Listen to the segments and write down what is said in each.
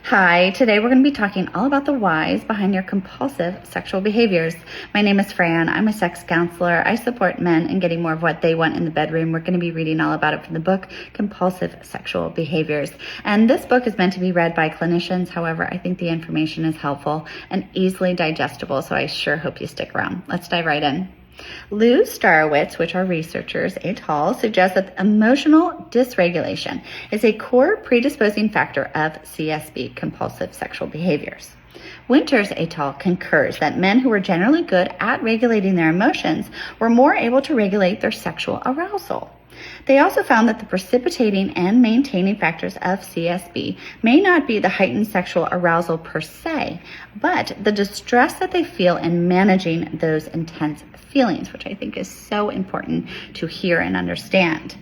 Hi, today we're going to be talking all about the whys behind your compulsive sexual behaviors. My name is Fran. I'm a sex counselor. I support men in getting more of what they want in the bedroom. We're going to be reading all about it from the book, Compulsive Sexual Behaviors. And this book is meant to be read by clinicians. However, I think the information is helpful and easily digestible, so I sure hope you stick around. Let's dive right in. Lou Starowitz, which are researchers et al., suggests that emotional dysregulation is a core predisposing factor of CSB, compulsive sexual behaviors. Winters et al. Concurs that men who were generally good at regulating their emotions were more able to regulate their sexual arousal. They also found that the precipitating and maintaining factors of CSB may not be the heightened sexual arousal per se, but the distress that they feel in managing those intense feelings, which I think is so important to hear and understand.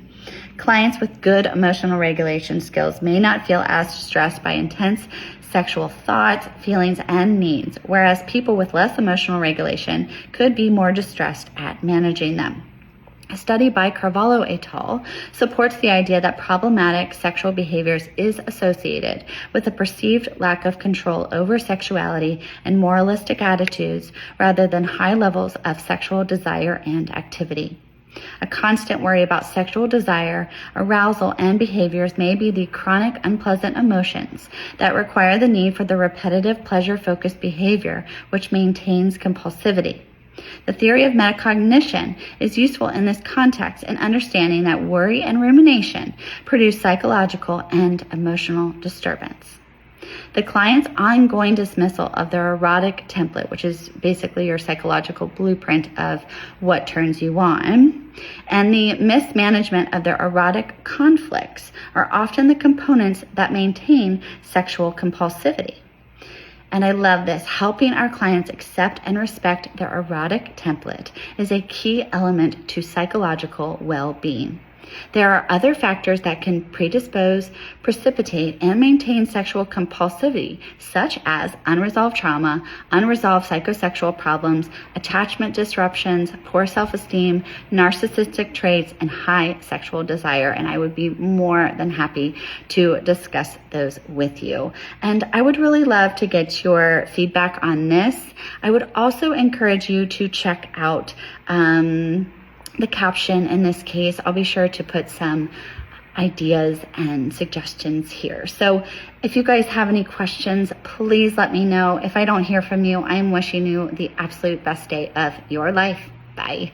Clients with good emotional regulation skills may not feel as stressed by intense sexual thoughts, feelings, and needs, whereas people with less emotional regulation could be more distressed at managing them. A study by Carvalho et al. Supports the idea that problematic sexual behaviors is associated with a perceived lack of control over sexuality and moralistic attitudes rather than high levels of sexual desire and activity. A constant worry about sexual desire, arousal, and behaviors may be the chronic unpleasant emotions that require the need for the repetitive pleasure-focused behavior which maintains compulsivity. The theory of metacognition is useful in this context in understanding that worry and rumination produce psychological and emotional disturbance. The client's ongoing dismissal of their erotic template, which is basically your psychological blueprint of what turns you on, and the mismanagement of their erotic conflicts are often the components that maintain sexual compulsivity. And I love this. Helping our clients accept and respect their erotic template is a key element to psychological well-being. There are other factors that can predispose, precipitate, and maintain sexual compulsivity, such as unresolved trauma, unresolved psychosexual problems, attachment disruptions, poor self-esteem, narcissistic traits, and high sexual desire. And I would be more than happy to discuss those with you. And I would really love to get your feedback on this. I would also encourage you to check out the caption in this case. I'll be sure to put some ideas and suggestions here. So if you guys have any questions, please let me know. If I don't hear from you, I'm wishing you the absolute best day of your life. Bye.